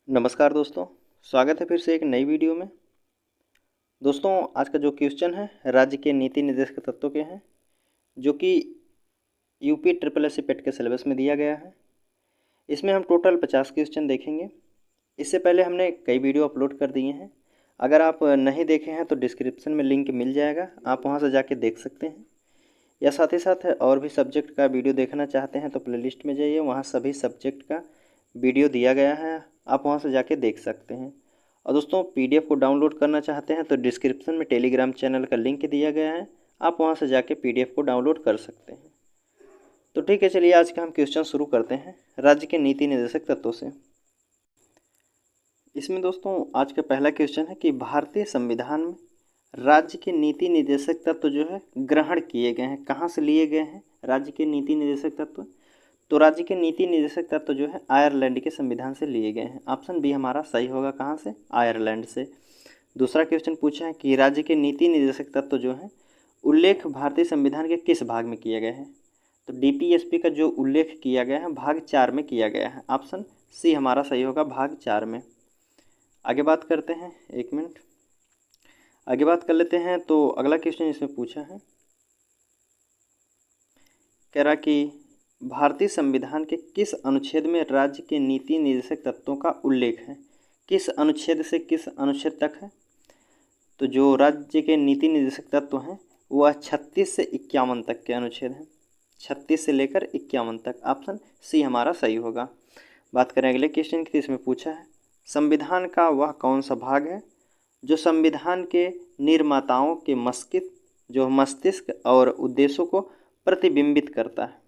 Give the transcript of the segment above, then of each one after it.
नमस्कार दोस्तों, स्वागत है फिर से एक नई वीडियो में। दोस्तों, आज का जो क्वेश्चन है राज्य के नीति निर्देशक तत्वों के हैं, जो कि यूपी ट्रिपल एस पेट के सिलेबस में दिया गया है। इसमें हम टोटल 50 क्वेश्चन देखेंगे। इससे पहले हमने कई वीडियो अपलोड कर दिए हैं। अगर आप नहीं देखे हैं तो डिस्क्रिप्शन में लिंक मिल जाएगा, आप वहां से जाके देख सकते हैं। या साथ ही साथ और भी सब्जेक्ट का वीडियो देखना चाहते हैं तो प्लेलिस्ट में जाइए, वहाँ सभी सब्जेक्ट का वीडियो दिया गया है, आप वहाँ से जाके देख सकते हैं। और दोस्तों, पीडीएफ को डाउनलोड करना चाहते हैं तो डिस्क्रिप्शन में टेलीग्राम चैनल का लिंक दिया गया है, आप वहाँ से जाके पीडीएफ को डाउनलोड कर सकते हैं। तो ठीक है, चलिए आज का हम क्वेश्चन शुरू करते हैं राज्य के नीति निर्देशक तत्वों से। इसमें दोस्तों आज का पहला क्वेश्चन है कि भारतीय संविधान में राज्य के नीति निर्देशक तत्व जो है ग्रहण किए गए हैं, कहाँ से लिए गए हैं राज्य के नीति निर्देशक तत्व? तो राज्य के नीति निर्देशक तत्व जो है आयरलैंड के संविधान से लिए गए हैं। ऑप्शन बी हमारा सही होगा, कहाँ से? आयरलैंड से। दूसरा क्वेश्चन पूछा है कि राज्य के नीति निर्देशक तत्व जो है उल्लेख भारतीय संविधान के किस भाग में किया गया है? तो डीपीएसपी का जो उल्लेख किया गया है भाग 4 में किया गया है। ऑप्शन सी हमारा सही होगा, भाग 4 में। आगे बात करते हैं, एक मिनट आगे बात कर लेते हैं। तो अगला क्वेश्चन इसमें पूछा है, कह रहा कि भारतीय संविधान के किस अनुच्छेद में राज्य के नीति निर्देशक तत्वों का उल्लेख है? किस अनुच्छेद से किस अनुच्छेद तक है? तो जो राज्य के नीति निर्देशक तत्व हैं वह 36 से 51 तक के अनुच्छेद हैं, 36 से लेकर 51 तक। ऑप्शन सी हमारा सही होगा। बात करें अगले क्वेश्चन की, इसमें पूछा है संविधान का वह कौन सा भाग है जो संविधान के निर्माताओं के मस्तिष्क और उद्देश्यों को प्रतिबिंबित करता है?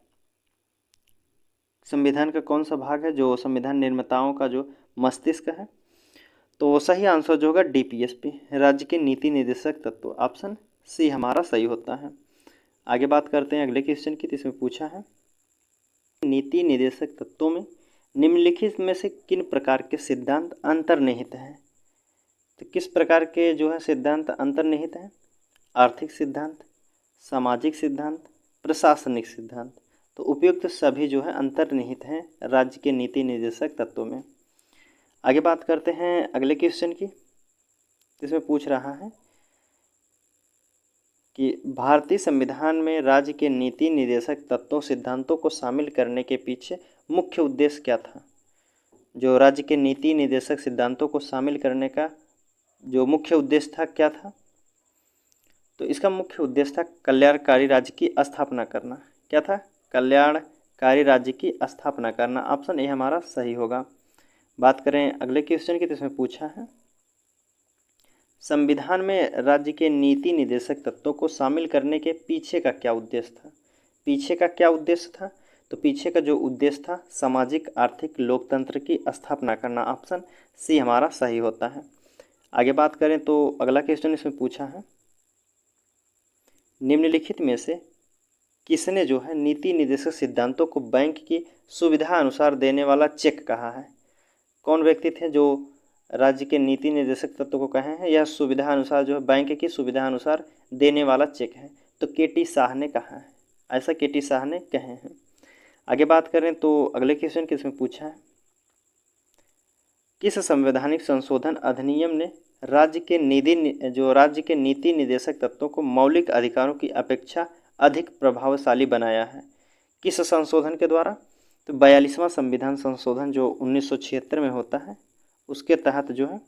संविधान का कौन सा भाग है जो संविधान निर्माताओं का जो मस्तिष्क है? तो सही आंसर जो होगा डीपीएसपी, राज्य के नीति निर्देशक तत्व। ऑप्शन सी हमारा सही होता है। आगे बात करते हैं अगले क्वेश्चन की, इसमें पूछा है नीति निर्देशक तत्वों में निम्नलिखित में से किन प्रकार के सिद्धांत अंतर्निहित हैं? तो किस प्रकार के जो है सिद्धांत अंतर्निहित हैं? आर्थिक सिद्धांत, सामाजिक सिद्धांत, प्रशासनिक सिद्धांत। तो उपयुक्त सभी जो है अंतर्निहित हैं राज्य के नीति निर्देशक तत्वों में। आगे बात करते हैं अगले क्वेश्चन की, इसमें पूछ रहा है कि भारतीय संविधान में राज्य के नीति निर्देशक तत्वों सिद्धांतों को शामिल करने के पीछे मुख्य उद्देश्य क्या था? जो राज्य के नीति निर्देशक सिद्धांतों को शामिल करने का जो मुख्य उद्देश्य था क्या था? तो इसका मुख्य उद्देश्य था कल्याणकारी राज्य की स्थापना करना। क्या था? कल्याणकारी राज्य की स्थापना करना। ऑप्शन ए हमारा सही होगा। बात करें अगले क्वेश्चन की, तो इसमें पूछा है संविधान में राज्य के नीति निर्देशक तत्वों को शामिल करने के पीछे का क्या उद्देश्य था? पीछे का क्या उद्देश्य था? तो पीछे का जो उद्देश्य था सामाजिक आर्थिक लोकतंत्र की स्थापना करना। ऑप्शन सी हमारा सही होता है। आगे बात करें तो अगला क्वेश्चन इसमें पूछा है निम्नलिखित में से किसने जो है नीति निर्देशक सिद्धांतों को बैंक की सुविधा अनुसार देने वाला चेक कहा है? कौन व्यक्ति थे जो राज्य के नीति निर्देशक तत्व को कहे हैं यह सुविधा अनुसार जो है बैंक की सुविधा अनुसार देने वाला चेक है? तो केटी शाह ने कहा है, ऐसा केटी शाह ने कहे हैं। आगे बात करें तो अगले क्वेश्चन की, इसमें पूछा है किस संवैधानिक संशोधन अधिनियम ने राज्य के नीति निर्देशक तत्वों को मौलिक अधिकारों की अपेक्षा अधिक प्रभावशाली बनाया है? किस संशोधन के द्वारा? तो 42वां संविधान संशोधन जो 1976 में होता है उसके तहत जो है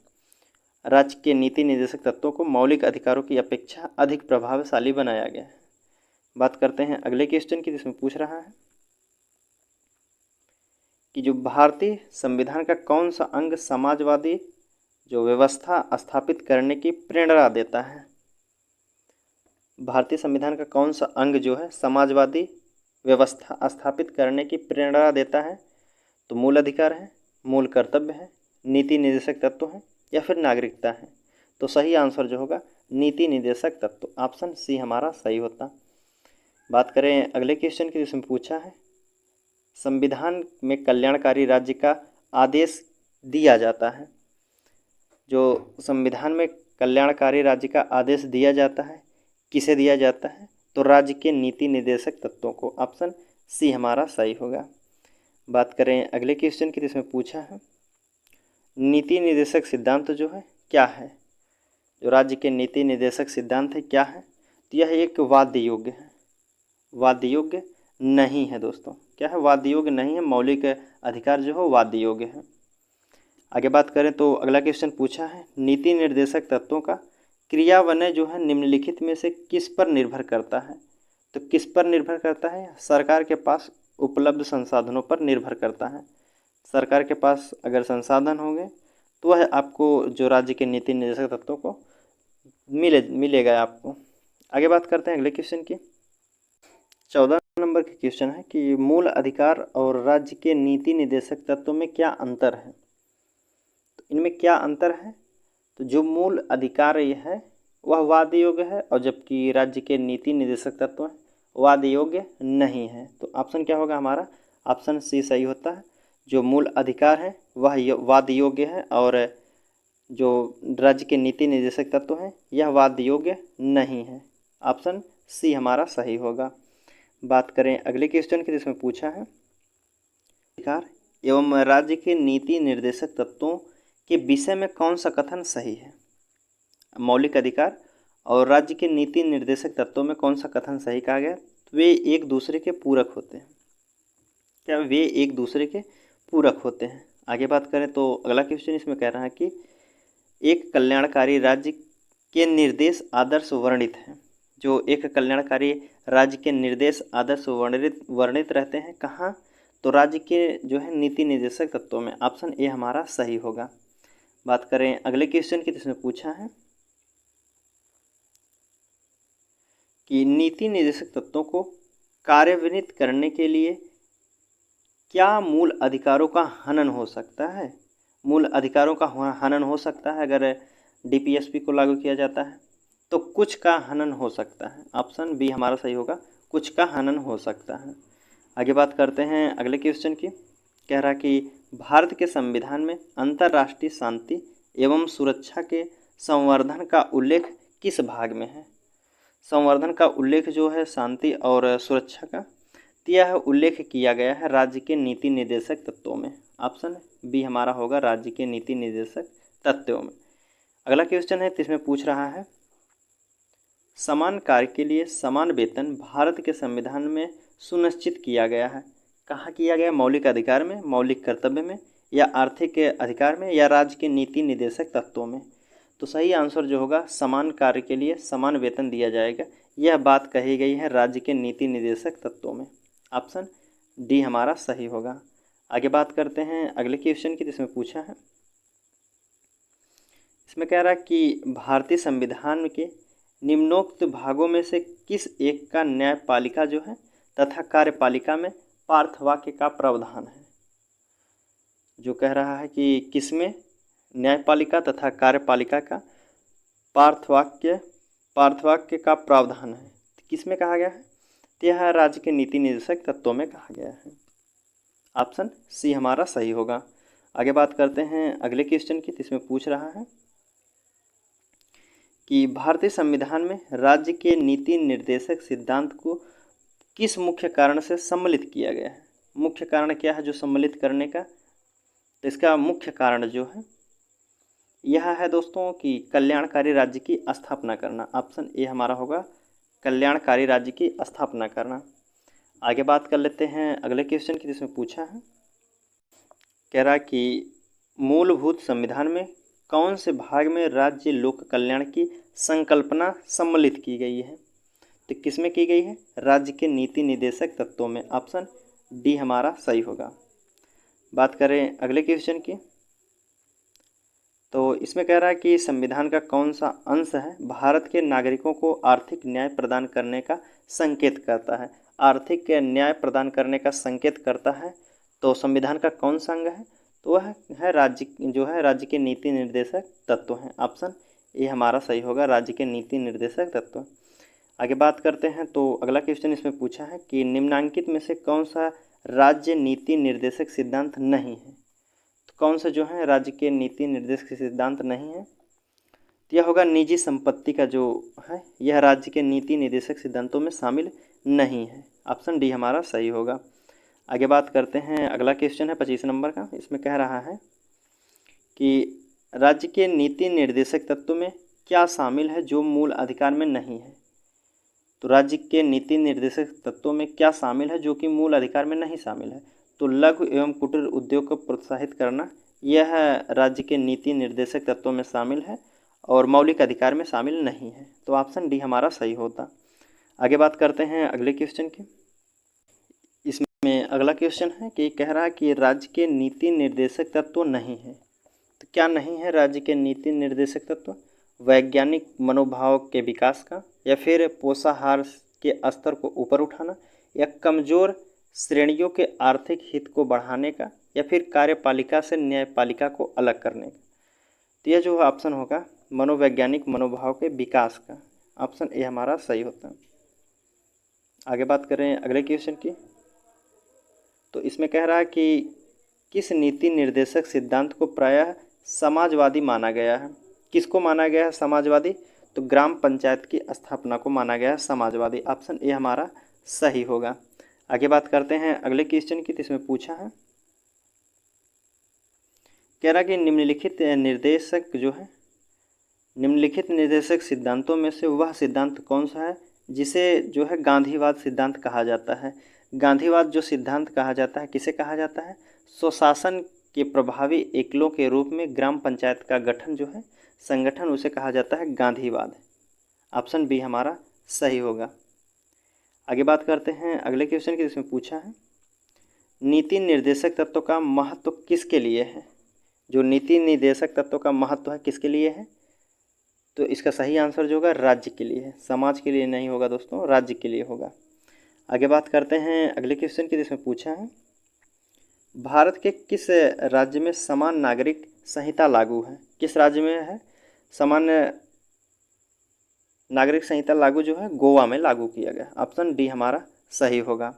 राज्य के नीति निर्देशक तत्वों को मौलिक अधिकारों की अपेक्षा अधिक प्रभावशाली बनाया गया है। बात करते हैं अगले क्वेश्चन की, जिसमें पूछ रहा है कि जो भारतीय संविधान का कौन सा अंग समाजवादी जो व्यवस्था स्थापित करने की प्रेरणा देता है? भारतीय संविधान का कौन सा अंग जो है समाजवादी व्यवस्था स्थापित करने की प्रेरणा देता है? तो मूल अधिकार है, मूल कर्तव्य है, नीति निर्देशक तत्व है या फिर नागरिकता है? तो सही आंसर जो होगा नीति निर्देशक तत्व। ऑप्शन सी हमारा सही होता। बात करें अगले क्वेश्चन की, जिसमें पूछा है संविधान में कल्याणकारी राज्य का आदेश दिया जाता है। जो संविधान में कल्याणकारी राज्य का आदेश दिया जाता है किसे दिया जाता है? तो राज्य के नीति निर्देशक तत्वों को। ऑप्शन सी हमारा सही होगा। बात करें अगले क्वेश्चन की, जिसमें पूछा है नीति निर्देशक सिद्धांत जो है क्या है, जो राज्य के नीति निर्देशक सिद्धांत है क्या है, तो यह एक वाद्य योग्य है, वाद्य योग्य नहीं है दोस्तों। क्या है, वाद्य योग्य नहीं है। मौलिक अधिकार जो है वाद्य योग्य है। आगे बात करें तो अगला क्वेश्चन पूछा है, नीति निर्देशक तत्वों का क्रियान्वयन जो है निम्नलिखित में से किस पर निर्भर करता है। तो किस पर निर्भर करता है, सरकार के पास उपलब्ध संसाधनों पर निर्भर करता है। सरकार के पास अगर संसाधन होंगे तो वह आपको जो राज्य के नीति निर्देशक तत्वों को मिलेगा आपको। आगे बात करते हैं अगले क्वेश्चन की। 14 नंबर के क्वेश्चन है कि मूल अधिकार और राज्य के नीति निर्देशक तत्वों में क्या अंतर है। तो इनमें क्या अंतर है, तो जो मूल अधिकार यह है वह वाद्य योग्य है, और जबकि राज्य के नीति निर्देशक तत्व है वाद्य योग्य नहीं है। तो ऑप्शन क्या होगा हमारा, ऑप्शन सी सही होता है। जो मूल अधिकार है वह वाद्य योग्य है, और जो राज्य के नीति निर्देशक तत्व हैं यह वाद्य योग्य नहीं है। ऑप्शन सी हमारा सही होगा। बात करें अगले क्वेश्चन की, जिसमें पूछा है अधिकार एवं राज्य के नीति निर्देशक तत्वों के विषय में कौन सा कथन सही है। मौलिक अधिकार और राज्य के नीति निर्देशक तत्वों में कौन सा कथन सही कहा गया, तो वे एक दूसरे के पूरक होते हैं। क्या वे एक दूसरे के पूरक होते हैं। आगे बात करें तो अगला क्वेश्चन इसमें कह रहा है कि एक कल्याणकारी राज्य के निर्देश आदर्श वर्णित हैं। जो एक कल्याणकारी राज्य के निर्देश आदर्श वर्णित रहते हैं कहाँ, तो राज्य के जो है नीति निर्देशक तत्वों में। ऑप्शन ए हमारा सही होगा। बात करें अगले क्वेश्चन की, जिसमें पूछा है कि नीति निर्देशक तत्वों को कार्यान्वित करने के लिए क्या मूल अधिकारों का हनन हो सकता है। मूल अधिकारों का हनन हो सकता है अगर डीपीएसपी को लागू किया जाता है, तो कुछ का हनन हो सकता है। ऑप्शन बी हमारा सही होगा, कुछ का हनन हो सकता है। आगे बात करते हैं अगले क्वेश्चन की। कह रहा कि भारत के संविधान में अंतर्राष्ट्रीय शांति एवं सुरक्षा के संवर्धन का उल्लेख किस भाग में है। संवर्धन का उल्लेख जो है शांति और सुरक्षा का, यह उल्लेख किया गया है राज्य के नीति निर्देशक तत्वों में। ऑप्शन बी हमारा होगा, राज्य के नीति निर्देशक तत्वों में। अगला क्वेश्चन है, इसमें पूछ रहा है समान कार्य के लिए समान वेतन भारत के संविधान में सुनिश्चित किया गया है। कहाँ किया गया, मौलिक अधिकार में, मौलिक कर्तव्य में, या आर्थिक अधिकार में, या राज्य के नीति निर्देशक तत्वों में। तो सही आंसर जो होगा, समान कार्य के लिए समान वेतन दिया जाएगा, यह बात कही गई है राज्य के नीति निर्देशक तत्वों में। ऑप्शन डी हमारा सही होगा। आगे बात करते हैं अगले क्वेश्चन की, जिसमें पूछा है इसमें कह रहा है कि भारतीय संविधान के निम्नोक्त भागों में से किस एक का न्यायपालिका जो है तथा कार्यपालिका में पार्थवाक्य का प्रावधान है। जो कह रहा है कि किसमें न्यायपालिका तथा कार्यपालिका का पार्थवाक्य का प्रावधान है, किसमें कहा गया है, तो यह राज्य के नीति निर्देशक तत्वों में कहा गया है। ऑप्शन सी हमारा सही होगा। आगे बात करते हैं अगले क्वेश्चन की, जिसमें पूछ रहा है कि भारतीय संविधान में राज्य के नीति निर्देशक सिद्धांत को किस मुख्य कारण से सम्मिलित किया गया है। मुख्य कारण क्या है जो सम्मिलित करने का, तो इसका मुख्य कारण जो है यह है दोस्तों कि कल्याणकारी राज्य की स्थापना करना। ऑप्शन ए हमारा होगा, कल्याणकारी राज्य की स्थापना करना। आगे बात कर लेते हैं अगले क्वेश्चन की, जिसमें पूछा है कह रहा कि मूलभूत संविधान में कौन से भाग में राज्य लोक कल्याण की संकल्पना सम्मिलित की गई है। तो किसमें की गई है, राज्य के नीति निर्देशक तत्वों में। ऑप्शन डी हमारा सही होगा। बात करें अगले क्वेश्चन की, तो इसमें कह रहा है कि संविधान का कौन सा अंश है भारत के नागरिकों को आर्थिक न्याय प्रदान करने का संकेत करता है। आर्थिक न्याय प्रदान करने का संकेत करता है, तो संविधान का कौन सा अंग है, तो वह है राज्य जो है राज्य के नीति निर्देशक तत्व हैं। ऑप्शन ए हमारा सही होगा, राज्य के नीति निर्देशक तत्व। आगे बात करते हैं तो अगला क्वेश्चन इसमें पूछा है कि निम्नलिखित में से कौन सा राज्य नीति निर्देशक सिद्धांत नहीं है। तो कौन सा जो है राज्य के नीति निर्देशक सिद्धांत नहीं है, तो यह होगा निजी संपत्ति का जो है यह राज्य के नीति निर्देशक सिद्धांतों में शामिल नहीं है। ऑप्शन डी हमारा सही होगा। आगे बात करते हैं अगला क्वेश्चन है 25 नंबर का। इसमें कह रहा है कि राज्य के नीति निर्देशक तत्वों में क्या शामिल है जो मूल अधिकार में नहीं है। तो राज्य के नीति निर्देशक तत्वों में क्या शामिल है जो कि मूल अधिकार में नहीं शामिल है। तो लघु एवं कुटीर उद्योग को प्रोत्साहित करना यह राज्य के नीति निर्देशक तत्वों में शामिल है और मौलिक अधिकार में शामिल नहीं है। तो ऑप्शन डी हमारा सही होता। आगे बात करते हैं अगले क्वेश्चन की। इसमें अगला क्वेश्चन है कि कह रहा है कि राज्य के नीति निर्देशक तत्व नहीं है। तो क्या नहीं है राज्य के नीति निर्देशक तत्व। वैज्ञानिक मनोभाव के विकास का, या फिर पोषाहार के स्तर को ऊपर उठाना, या कमज़ोर श्रेणियों के आर्थिक हित को बढ़ाने का, या फिर कार्यपालिका से न्यायपालिका को अलग करने का। तो यह जो ऑप्शन होगा मनोवैज्ञानिक मनोभाव के विकास का, ऑप्शन ए हमारा सही होता है। आगे बात करें अगले क्वेश्चन की। तो इसमें कह रहा है कि किस नीति निर्देशक सिद्धांत को प्रायः समाजवादी माना गया है। किसको माना गया है समाजवादी। तो ग्राम पंचायत की स्थापना को माना गया है समाजवादी, ऑप्शन ए हमारा सही होगा। आगे बात करते हैं अगले क्वेश्चन की। तो इसमें पूछा है, कह रहा कि निम्नलिखित निर्देशक जो है, निम्नलिखित निर्देशक सिद्धांतों में से वह सिद्धांत कौन सा है जिसे जो है गांधीवाद सिद्धांत कहा जाता है। गांधीवाद जो सिद्धांत कहा जाता है किसे कहा जाता है। स्वशासन के प्रभावी एकलों के रूप में ग्राम पंचायत का गठन जो है संगठन, उसे कहा जाता है गांधीवाद, ऑप्शन बी हमारा सही होगा। आगे बात करते हैं अगले क्वेश्चन की। जिसमें पूछा है नीति निर्देशक तत्व का महत्व किसके लिए है। जो नीति निर्देशक तत्व का महत्व है किसके लिए है। तो इसका सही आंसर जो होगा राज्य के लिए है, समाज के लिए नहीं होगा दोस्तों, राज्य के लिए होगा। आगे बात करते हैं अगले क्वेश्चन की। जिसमें पूछा है भारत के किस राज्य में समान नागरिक संहिता लागू है। किस राज्य में है समान नागरिक संहिता लागू जो है गोवा में लागू किया गया, ऑप्शन डी हमारा सही होगा।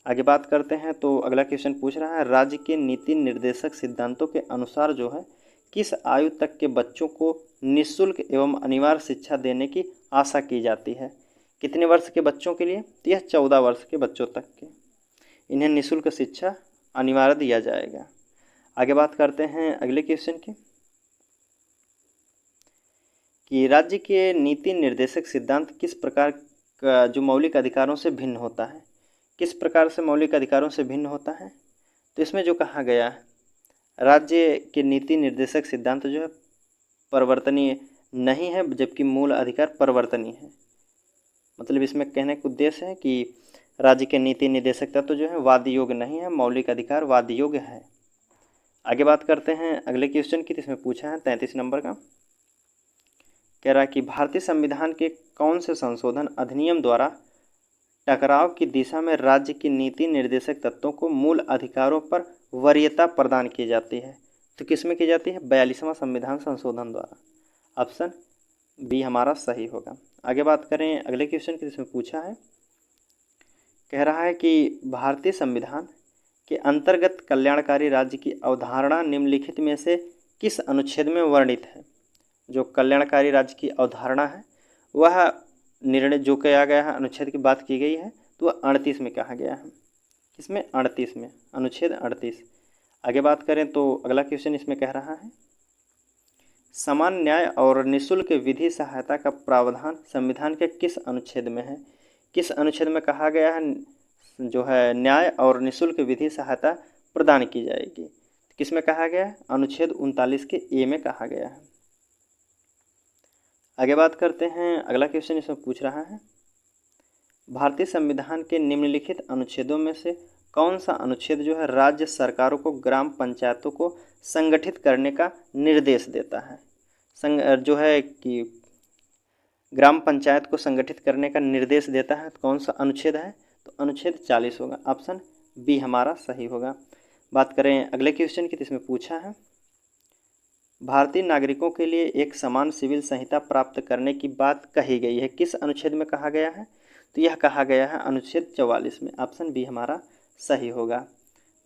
आगे बात करते हैं। तो अगला क्वेश्चन पूछ रहा है राज्य के नीति निर्देशक सिद्धांतों के अनुसार जो है किस आयु तक के बच्चों को निःशुल्क एवं अनिवार्य शिक्षा देने की आशा की जाती है। कितने वर्ष के बच्चों के लिए। तो यह 14 वर्ष के बच्चों तक के इन्हें निःशुल्क शिक्षा अनिवार्य दिया जाएगा। आगे बात करते हैं अगले क्वेश्चन की कि राज्य के नीति निर्देशक सिद्धांत किस प्रकार का जो मौलिक अधिकारों से भिन्न होता है। किस प्रकार से मौलिक अधिकारों से भिन्न होता है। तो इसमें जो कहा गया है राज्य के नीति निर्देशक सिद्धांत जो है परिवर्तनीय नहीं है, जबकि मूल अधिकार परिवर्तनीय है। मतलब इसमें कहने का उद्देश्य है कि राज्य के नीति निर्देशक तत्व जो है वाद योग्य नहीं है, मौलिक अधिकार वाद योग्य है। आगे बात करते हैं अगले क्वेश्चन की। इसमें पूछा है 33 नंबर का, कह रहा है कि भारतीय संविधान के कौन से संशोधन अधिनियम द्वारा टकराव की दिशा में राज्य की नीति निर्देशक तत्वों को मूल अधिकारों पर वरीयता प्रदान की जाती है। तो किसमें की जाती है 42वां संविधान संशोधन द्वारा, ऑप्शन बी हमारा सही होगा। आगे बात करें अगले क्वेश्चन की। इसमें पूछा है, कह रहा है कि भारतीय संविधान के अंतर्गत कल्याणकारी राज्य की अवधारणा निम्नलिखित में से किस अनुच्छेद में वर्णित है। जो कल्याणकारी राज्य की अवधारणा है वह निर्णय जो किया गया है अनुच्छेद की बात की गई है तो वह 38 में कहा गया है। किसमें 38 में, अनुच्छेद 38। आगे बात करें तो अगला क्वेश्चन इसमें कह रहा है समान न्याय और निःशुल्क विधि सहायता का प्रावधान संविधान के किस अनुच्छेद में है। किस अनुच्छेद में कहा गया है जो है न्याय और निःशुल्क विधि सहायता प्रदान की जाएगी। किस में कहा गया है अनुच्छेद 39 के ए में कहा गया है। आगे बात करते हैं अगला क्वेश्चन इसमें पूछ रहा है भारतीय संविधान के निम्नलिखित अनुच्छेदों में से कौन सा अनुच्छेद जो है राज्य सरकारों को ग्राम पंचायतों को संगठित करने का निर्देश देता है। जो है कि ग्राम पंचायत को संगठित करने का निर्देश देता है तो कौन सा अनुच्छेद है। तो अनुच्छेद 40 होगा, ऑप्शन बी हमारा सही होगा। बात करें अगले क्वेश्चन की। इसमें पूछा है भारतीय नागरिकों के लिए एक समान सिविल संहिता प्राप्त करने की बात कही गई है, किस अनुच्छेद में कहा गया है। तो यह कहा गया है अनुच्छेद 44 में, ऑप्शन बी हमारा सही होगा।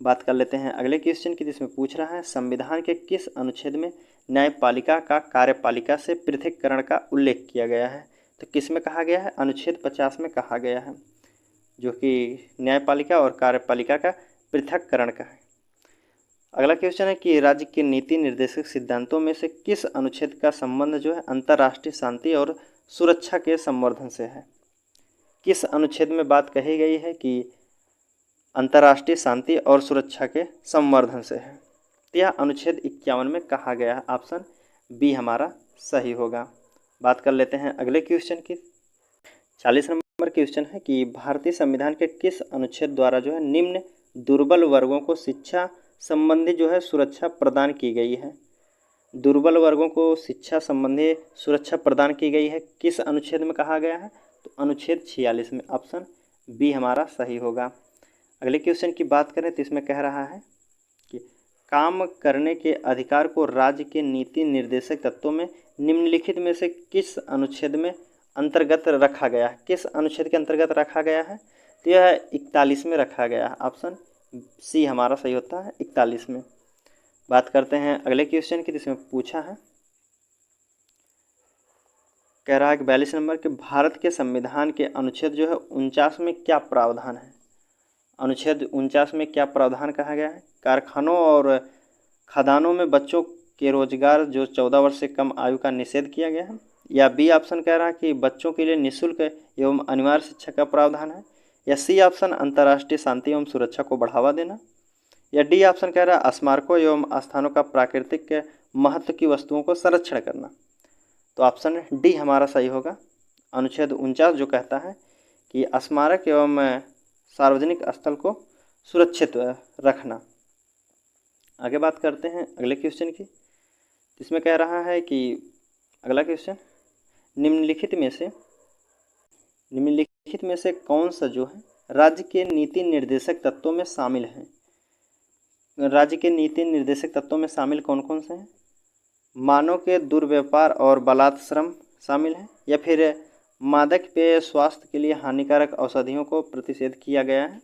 बात कर लेते हैं अगले क्वेश्चन की। जिसमें पूछ रहा है संविधान के किस अनुच्छेद में न्यायपालिका का कार्यपालिका से पृथक्करण का उल्लेख किया गया है। तो किस में कहा गया है अनुच्छेद 50 में कहा गया है, जो कि न्यायपालिका और कार्यपालिका का पृथक्करण का है। अगला क्वेश्चन है कि राज्य के नीति निर्देशक सिद्धांतों में से किस अनुच्छेद का संबंध जो है अंतर्राष्ट्रीय शांति और सुरक्षा के संवर्धन से है। किस अनुच्छेद में बात कही गई है कि अंतर्राष्ट्रीय शांति और सुरक्षा के संवर्धन से है। तो यह अनुच्छेद 51 में कहा गया है। ऑप्शन बी हमारा सही होगा। बात कर लेते हैं अगले क्वेश्चन की। 40 नंबर क्वेश्चन है कि भारतीय संविधान के किस अनुच्छेद द्वारा जो है निम्न दुर्बल वर्गों को शिक्षा संबंधी जो है सुरक्षा प्रदान की गई है। दुर्बल वर्गों को शिक्षा संबंधी सुरक्षा प्रदान की गई है किस अनुच्छेद में कहा गया है, तो अनुच्छेद 46 में। ऑप्शन बी हमारा सही होगा। अगले क्वेश्चन की बात करें तो इसमें कह रहा है कि काम करने के अधिकार को राज्य के नीति निर्देशक तत्वों में निम्नलिखित में से किस अनुच्छेद में अंतर्गत रखा गया है। किस अनुच्छेद के अंतर्गत रखा गया है, तो यह 41 में रखा गया है। ऑप्शन सी हमारा सही होता है 41 में। बात करते हैं अगले क्वेश्चन की जिसमें पूछा है, कह रहा है कि 42 नंबर के भारत के संविधान के अनुच्छेद जो है 49 में क्या प्रावधान है। अनुच्छेद 49 में क्या प्रावधान कहा गया है। कारखानों और खदानों में बच्चों के रोजगार जो 14 वर्ष से कम आयु का निषेध किया गया है। या बी ऑप्शन कह रहा है कि बच्चों के लिए निःशुल्क एवं अनिवार्य शिक्षा का प्रावधान है। या सी ऑप्शन अंतर्राष्ट्रीय शांति एवं सुरक्षा को बढ़ावा देना। या डी ऑप्शन कह रहा है स्मारकों एवं स्थानों का प्राकृतिक महत्व की वस्तुओं को संरक्षण करना। तो ऑप्शन डी हमारा सही होगा। अनुच्छेद 49 जो कहता है कि स्मारक एवं सार्वजनिक स्थल को सुरक्षित रखना। आगे बात करते हैं अगले क्वेश्चन की। इसमें कह रहा है कि अगला क्वेश्चन, निम्नलिखित में से कौन सा जो है राज्य के नीति निर्देशक तत्वों में शामिल है। राज्य के नीति निर्देशक तत्वों में शामिल कौन कौन से हैं। मानव के दुर्व्यापार और बलात्श्रम शामिल है। या फिर मादक पेय स्वास्थ्य के लिए हानिकारक औषधियों को प्रतिषेध किया गया है।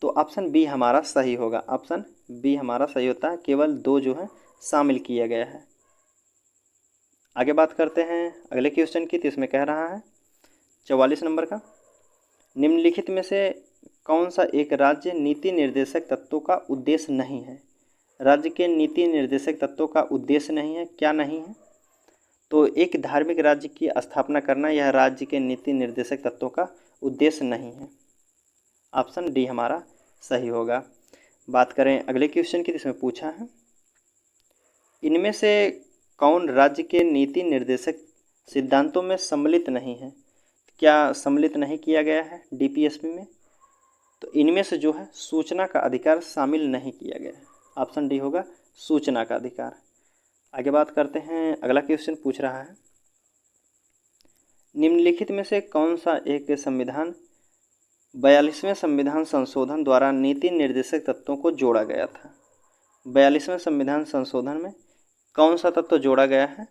तो ऑप्शन बी हमारा सही होगा। ऑप्शन बी हमारा सही होता है। केवल 2 जो है शामिल किया गया है। आगे बात करते हैं अगले क्वेश्चन की। तो इसमें कह रहा है 44 नंबर का, निम्नलिखित में से कौन सा एक राज्य नीति निर्देशक तत्वों का उद्देश्य नहीं है। राज्य के नीति निर्देशक तत्वों का उद्देश्य नहीं है, क्या नहीं है। तो एक धार्मिक राज्य की स्थापना करना यह राज्य के नीति निर्देशक तत्वों का उद्देश्य नहीं है। ऑप्शन डी हमारा सही होगा। बात करें अगले क्वेश्चन की जिसमें पूछा है, इनमें से कौन राज्य के नीति निर्देशक सिद्धांतों में सम्मिलित नहीं है। क्या सम्मिलित नहीं किया गया है डीपीएसपी में, तो इनमें से जो है सूचना का अधिकार शामिल नहीं किया गया है। ऑप्शन डी होगा सूचना का अधिकार। आगे बात करते हैं अगला क्वेश्चन पूछ रहा है, निम्नलिखित में से कौन सा एक संविधान 42वें संविधान संशोधन द्वारा नीति निर्देशक तत्वों को जोड़ा गया था। 42वें संविधान संशोधन में कौन सा तत्व जोड़ा गया है,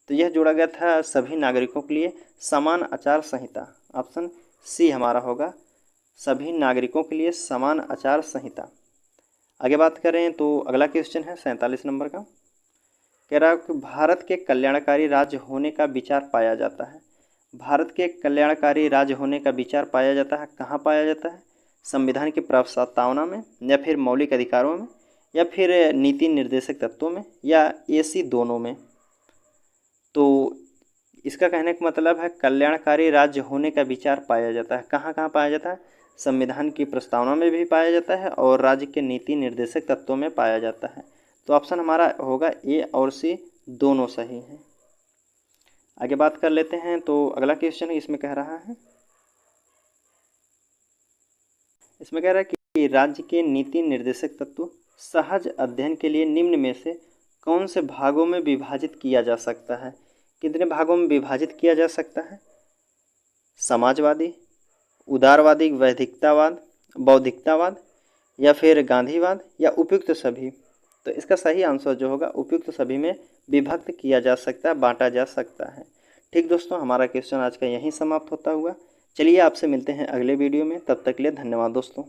तो यह जोड़ा गया था सभी नागरिकों के लिए समान आचार संहिता। ऑप्शन सी हमारा होगा, सभी नागरिकों के लिए समान आचार संहिता। आगे बात करें तो अगला क्वेश्चन है 47 नंबर का, कह रहा है कि भारत के कल्याणकारी राज्य होने का विचार पाया जाता है। भारत के कल्याणकारी राज्य होने का विचार पाया जाता है, कहाँ पाया जाता है। संविधान की प्रस्तावना में, या फिर मौलिक अधिकारों में, या फिर नीति निर्देशक तत्वों में, या ऐसी दोनों में। तो इसका कहने का मतलब है कल्याणकारी राज्य होने का विचार पाया जाता है। कहाँ कहाँ पाया जाता है, संविधान की प्रस्तावना में भी पाया जाता है और राज्य के नीति निर्देशक तत्वों में पाया जाता है। तो ऑप्शन हमारा होगा ए और सी दोनों सही हैं। आगे बात कर लेते हैं तो अगला क्वेश्चन है, इसमें कह रहा है, इसमें कह रहा है कि राज्य के नीति निर्देशक तत्व सहज अध्ययन के लिए निम्न में से कौन से भागों में विभाजित किया जा सकता है। कितने भागों में विभाजित किया जा सकता है। समाजवादी, उदारवादी, वैधिकतावाद, बौद्धिकतावाद, या फिर गांधीवाद, या उपयुक्त सभी। तो इसका सही आंसर जो होगा उपयुक्त सभी में विभक्त किया जा सकता है, बांटा जा सकता है। ठीक दोस्तों, हमारा क्वेश्चन आज का यहीं समाप्त होता हुआ। चलिए आपसे मिलते हैं अगले वीडियो में, तब तक के लिए धन्यवाद दोस्तों।